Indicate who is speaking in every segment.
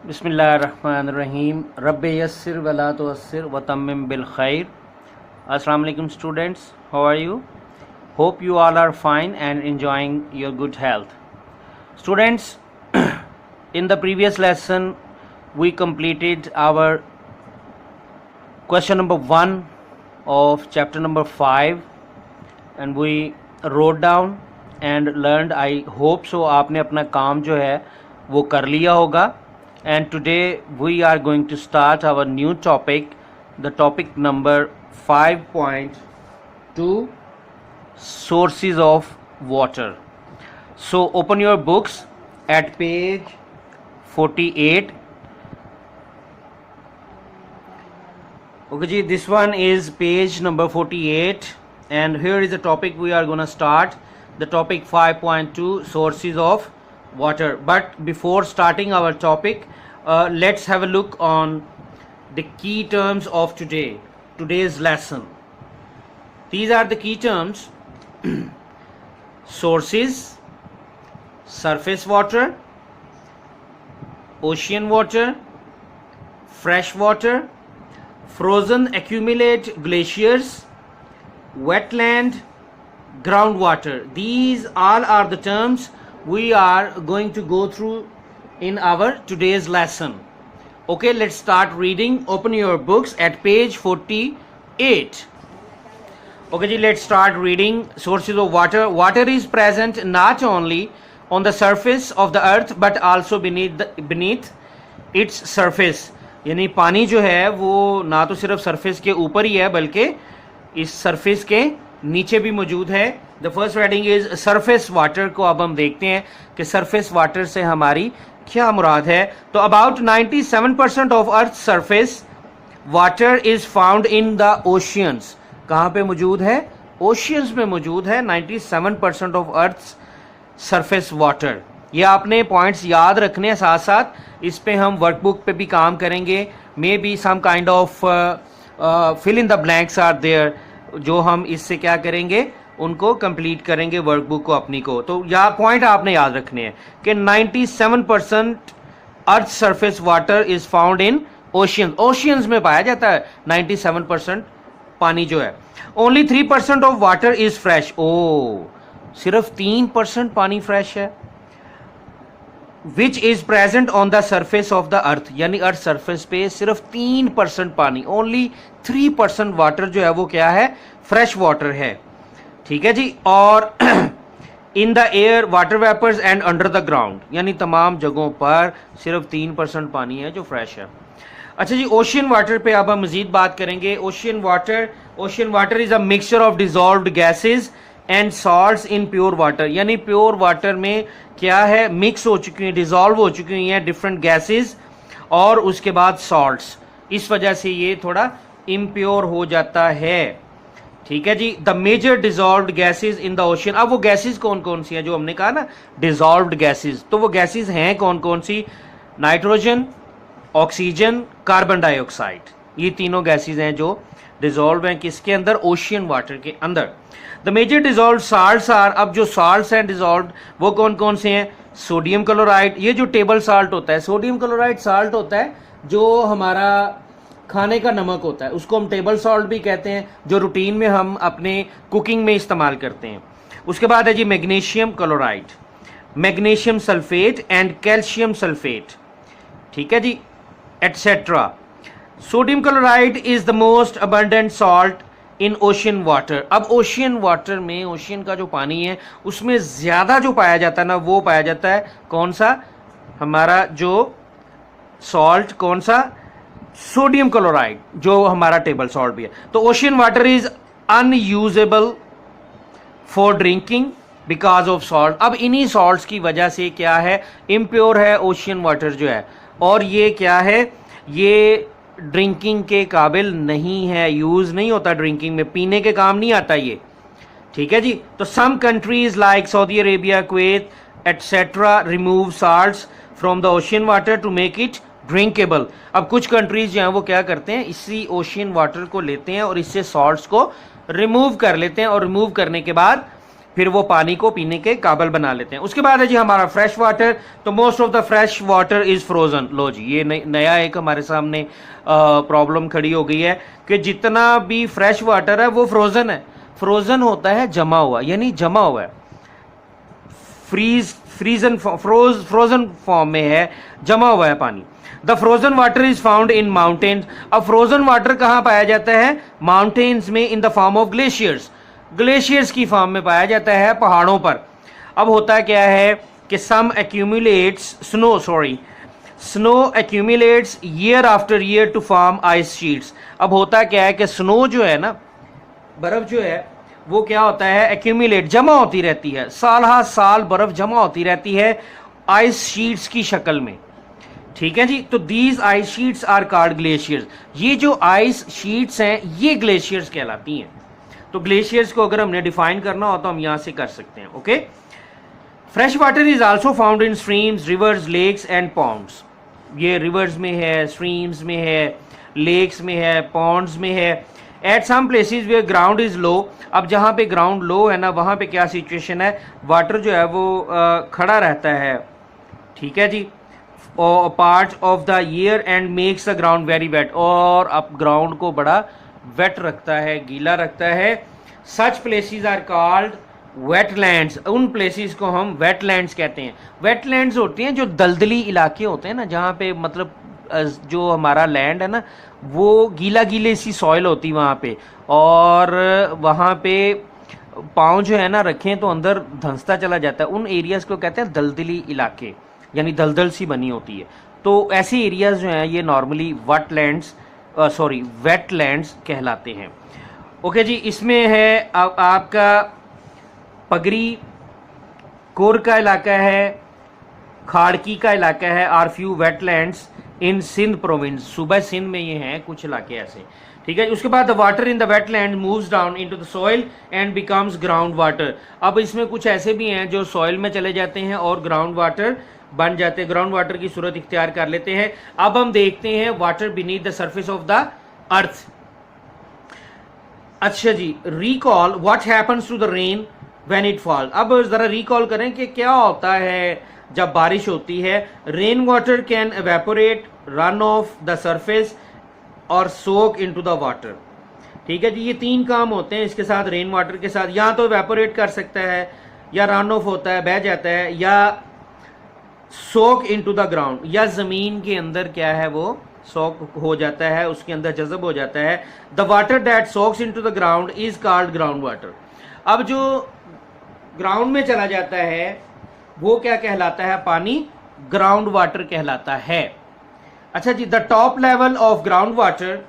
Speaker 1: बिस्मिल्लाहिर्रहमानिर्रहीम रब्बे यस्सिर वला तुअस्सिर व तम्मिम बिल खैर। अस्सलाम वालेकुम students, how are you? Hope you all are fine and enjoying your good health. Students, in the previous lesson we completed our question number 1 of chapter number 5 and we wrote down and learned. I hope so आपने अपना काम जो है वो कर लिया होगा. And today we are going to start our new topic, the topic number 5.2, sources of water. So open your books at page 48. Okay ji, this one is page number 48 and here is the topic we are going to start, the topic 5.2, sources of water. But before starting our topic, let's have a look on the key terms of today's lesson. These are the key terms: sources, surface water, ocean water, fresh water, frozen accumulate glaciers, wetland, groundwater. These all are the terms we are going to go through in our today's lesson. Okay, let's start reading. Open your books at page 48. Okay ji, let's start reading. Sources of water. Water is present not only on the surface of the earth but also beneath its surface. यानी पानी जो है वो ना तो सिर्फ surface के ऊपर ही है बल्कि इस सरफेस के नीचे भी मौजूद है. The first heading is surface water को अब हम देखते हैं कि सरफेस वाटर से हमारी क्या मुराद है. तो about 97% of earth surface water is found in the oceans. कहाँ पे मौजूद है? ओशियंस में मौजूद है 97% ऑफ अर्थ सरफेस वाटर. ये आपने पॉइंट्स याद रखने हैं, साथ साथ इस पे हम वर्कबुक पे भी काम करेंगे. Maybe some kind of fill in the blanks are there, जो हम इससे क्या करेंगे, उनको कंप्लीट करेंगे वर्कबुक को अपनी को. तो यह पॉइंट आपने याद रखने हैं कि 97% earth surface water is found in oceans. Oceans में पाया जाता है 97% पानी जो है. Only 3% of water is fresh. ओ, सिर्फ 3% पानी फ्रेश है. Which is present on the surface of the earth, यानी अर्थ सरफेस पे सिर्फ 3% पानी, ओनली 3% वाटर जो है वो क्या है, फ्रेश वाटर है. ठीक है जी. और in the air water vapours and under the ground, यानी तमाम जगहों पर सिर्फ 3% पानी है जो फ्रेश है. अच्छा जी, ओशियन वाटर पे अब हम मजीद बात करेंगे. Ocean water is a mixture of dissolved gases and salts in pure water. यानी प्योर वाटर में क्या है, मिक्स हो चुकी हैं, डिजॉल्व हो चुकी हैं डिफरेंट गैसेज और उसके बाद सॉल्ट्स. इस वजह से ये थोड़ा इम्प्योर हो जाता है. ठीक है जी. The major dissolved gases in the ocean. अब वो गैसेज कौन कौन सी हैं जो हमने कहा ना, डिजॉल्व्ड गैसेज, तो वो गैसेज हैं कौन कौन सी? Nitrogen, oxygen, carbon dioxide. ये तीनों गैसेज हैं जो डिजॉल्व हैं किसके अंदर? ओशियन वाटर के अंदर. The major dissolved salts are. अब जो साल्ट्स हैं डिजॉल्व वो कौन कौन से हैं? सोडियम क्लोराइड, ये जो टेबल साल्ट होता है, सोडियम क्लोराइड साल्ट होता है जो हमारा खाने का नमक होता है, उसको हम टेबल सॉल्ट भी कहते हैं, जो रूटीन में हम अपने कुकिंग में इस्तेमाल करते हैं. उसके बाद है जी magnesium chloride, magnesium sulphate and calcium sulphate. ठीक है जी, etcetera. Sodium chloride is the most abundant salt in ocean water. अब ओशियन वाटर में, ओशियन का जो पानी है उसमें ज्यादा जो पाया जाता है ना, वो पाया जाता है कौन सा, हमारा जो सॉल्ट, कौन सा, सोडियम क्लोराइड, जो हमारा टेबल सॉल्ट भी है. तो ocean water is unusable for drinking because of salt. अब इन्हीं सॉल्ट्स की वजह से क्या है, इम्प्योर है ओशियन वाटर जो है, और ये क्या है, ये ड्रिंकिंग के काबिल नहीं है, यूज नहीं होता ड्रिंकिंग में, पीने के काम नहीं आता ये. ठीक है जी. तो some countries like Saudi Arabia, Kuwait etcetera remove salts from the ocean water to make it drinkable. अब कुछ कंट्रीज जो हैं वो क्या करते हैं, इसी ओशियन वाटर को लेते हैं और इससे सॉल्ट्स को रिमूव कर लेते हैं, और रिमूव करने के बाद फिर वो पानी को पीने के काबिल बना लेते हैं। उसके बाद है जी हमारा फ्रेश वाटर। तो most of the fresh water is frozen. लो जी, ये नया एक हमारे सामने प्रॉब्लम खड़ी हो गई है कि जितना भी फ्रेश वाटर है वो फ्रोजन है। फ्रोजन होता है जमा हुआ, यानी जमा हुआ है, फ्रोजन फॉर्म में है, जमा हुआ है पानी। The frozen water is found in mountains. अब फ्रोजन वाटर कहाँ पाया जाता है? माउंटेन्स में, in the form of glaciers. Glaciers की फॉर्म में पाया जाता है, पहाड़ों पर। अब होता क्या है कि snow accumulates year after year to form ice sheets. अब होता क्या है कि स्नो जो है ना, बर्फ जो है वो क्या होता है, एक्यूमुलेट, जमा होती रहती है, साल हर साल बर्फ जमा होती रहती है आइस शीट्स की शक्ल में। ठीक है जी। तो these ice sheets are called glaciers. ये जो आइस शीट्स हैं ये ग्लेशियर्स कहलाती हैं। तो ग्लेशियर्स को अगर हमने डिफाइन करना हो तो हम यहां से कर सकते हैं। Okay. Fresh water is also found in streams, rivers, lakes and ponds. ये रिवर्स में है, स्ट्रीम्स में है, लेक्स में है, पॉन्ड्स में है। At some places where ground is low. अब जहाँ पे ग्राउंड लो है ना, वहाँ पे क्या सिचुएशन है, वाटर जो है वो खड़ा रहता है। ठीक है जी। Part of the year and makes the ground very wet. और अब ग्राउंड को बड़ा वेट रखता है, गीला रखता है। Such places are called wetlands. उन प्लेसेस को हम वेटलैंड्स कहते हैं। वेटलैंड्स होती हैं जो दलदली इलाके होते हैं ना, जहाँ पे मतलब जो हमारा लैंड है ना वो गीला गीले सी सॉइल होती वहाँ पे, और वहाँ पे पाँव जो है ना रखें तो अंदर धंसता चला जाता है। उन एरियाज़ को कहते हैं दलदली इलाके, यानी दलदल सी बनी होती है। तो ऐसे एरियाज़ जो हैं ये नॉर्मली वेटलैंड्स कहलाते हैं। ओके जी। इसमें है आपका पगरी कोर का इलाका है, खाड़की का इलाका है, are few wetlands in Sindh province. सूबा सिंध में ये हैं कुछ इलाके ऐसे। ठीक है। उसके बाद the water in the wetland moves down into the soil and becomes ground water. अब इसमें कुछ ऐसे भी हैं जो सॉइल में चले जाते हैं और ग्राउंड वाटर बन जाते हैं, ग्राउंड वाटर की सूरत इख्तियार कर लेते हैं। अब हम देखते हैं water beneath the surface of the earth. अच्छा जी। Recall what happens to the rain when it fall. अब जरा रिकॉल करें कि क्या होता है जब बारिश होती है। Rain water can evaporate, run of the surface और सोक इनटू द वाटर। ठीक है जी। ये तीन काम होते हैं इसके साथ, रेन वाटर के साथ। या तो एवेपोरेट कर सकता है, या रन ऑफ होता है, बह जाता है, या सोक इनटू द ग्राउंड, या जमीन के अंदर क्या है वो सोक हो जाता है, उसके अंदर जज़ब हो जाता है। The water that socks into the ground is called ground water. अब जो ग्राउंड में चला जाता है वो क्या कहलाता है? पानी ग्राउंड वाटर कहलाता है। अच्छा जी। The top level of ground water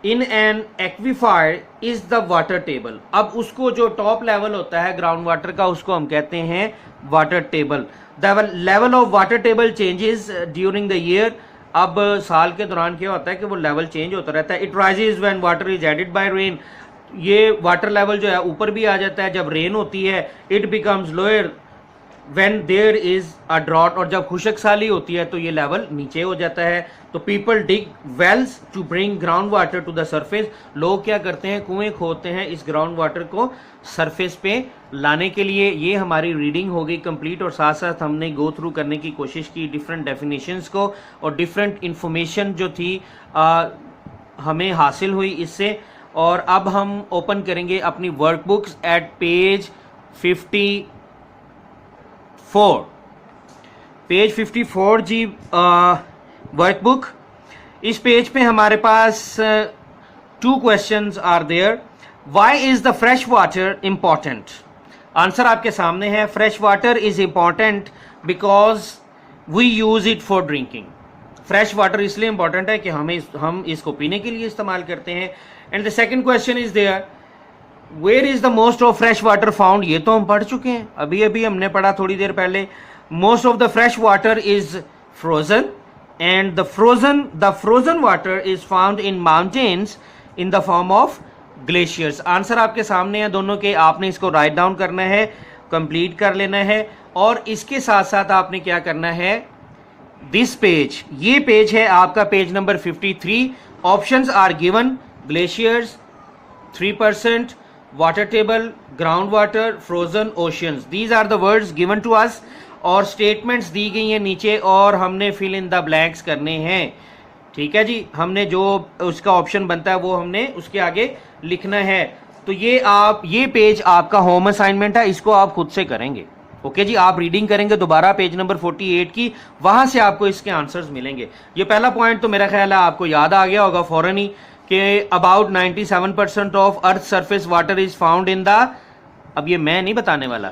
Speaker 1: in an aquifer is the water table. अब उसको जो टॉप लेवल होता है ग्राउंड वाटर का उसको हम कहते हैं water table. The level of water table changes during the year. अब साल के दौरान क्या होता है कि वो लेवल चेंज होता रहता है। It rises when water is added by rain. ये वाटर लेवल जो है ऊपर भी आ जाता है जब रेन होती है। It becomes lower when there is a drought. और जब खुशक साली होती है तो ये लेवल नीचे हो जाता है। तो people dig wells to bring ground water to the surface. लोग क्या करते हैं? कुएं खोदते हैं इस ग्राउंड वाटर को सरफेस पे लाने के लिए। ये हमारी रीडिंग हो गई कंप्लीट, और साथ साथ हमने गो थ्रू करने की कोशिश की डिफरेंट डेफिनेशंस को, और डिफरेंट इंफॉर्मेशन जो थी हमें हासिल हुई इससे। और अब हम ओपन करेंगे अपनी वर्कबुक्स एट पेज 54। पेज 54 जी वर्कबुक। इस पेज पे हमारे पास 2 questions are there. Why is the fresh water important? Answer आपके सामने है। Fresh water is important because we use it for drinking. Fresh water इसलिए इंपॉर्टेंट है कि हम इसको पीने के लिए इस्तेमाल करते हैं। And the second question is there, where is the most of fresh water found? ये तो हम पढ़ चुके हैं, अभी अभी हमने पढ़ा थोड़ी देर पहले। Most of the fresh water is frozen, and the frozen water is found in mountains in the form of glaciers. Answer आपके सामने है दोनों के। आपने इसको राइट डाउन करना है, कंप्लीट कर लेना है, और इसके साथ साथ आपने क्या करना है, दिस पेज, ये पेज है आपका page number 53। Options are given, glaciers 3%, water table, ground water, frozen oceans, these are the words given to us और स्टेटमेंट्स दी गई हैं नीचे और हमने फिल इन द ब्लैंक्स करने हैं। ठीक है जी, हमने जो उसका ऑप्शन बनता है वो हमने उसके आगे लिखना है। तो ये पेज आपका होम असाइनमेंट है, इसको आप खुद से करेंगे। ओके जी, आप रीडिंग करेंगे दोबारा पेज नंबर 48 की, वहां से आपको इसके आंसर्स मिलेंगे। ये पहला पॉइंट तो मेरा ख्याल है आपको याद आ गया होगा फौरन ही कि about 97% of earth surface water is found in the, अब ये मैं नहीं बताने वाला,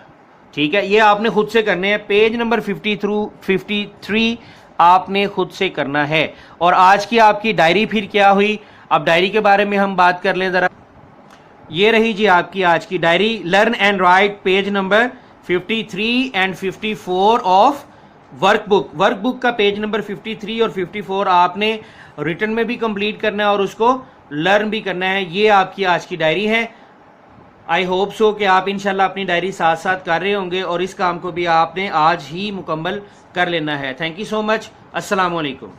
Speaker 1: ठीक है, ये आपने खुद से करने हैं। पेज नंबर 53 आपने खुद से करना है। और आज की आपकी डायरी फिर क्या हुई, अब डायरी के बारे में हम बात कर लें जरा। ये रही जी आपकी आज की diary, learn and right page number 53 and 54 of workbook. Workbook का पेज नंबर 53 और 54 आपने रिटन में भी कंप्लीट करना है और उसको लर्न भी करना है। ये आपकी आज की डायरी है। आई होप सो कि आप इंशाल्लाह अपनी डायरी साथ साथ कर रहे होंगे और इस काम को भी आपने आज ही मुकम्मल कर लेना है। Thank you so much. अस्सलाम वालेकुम।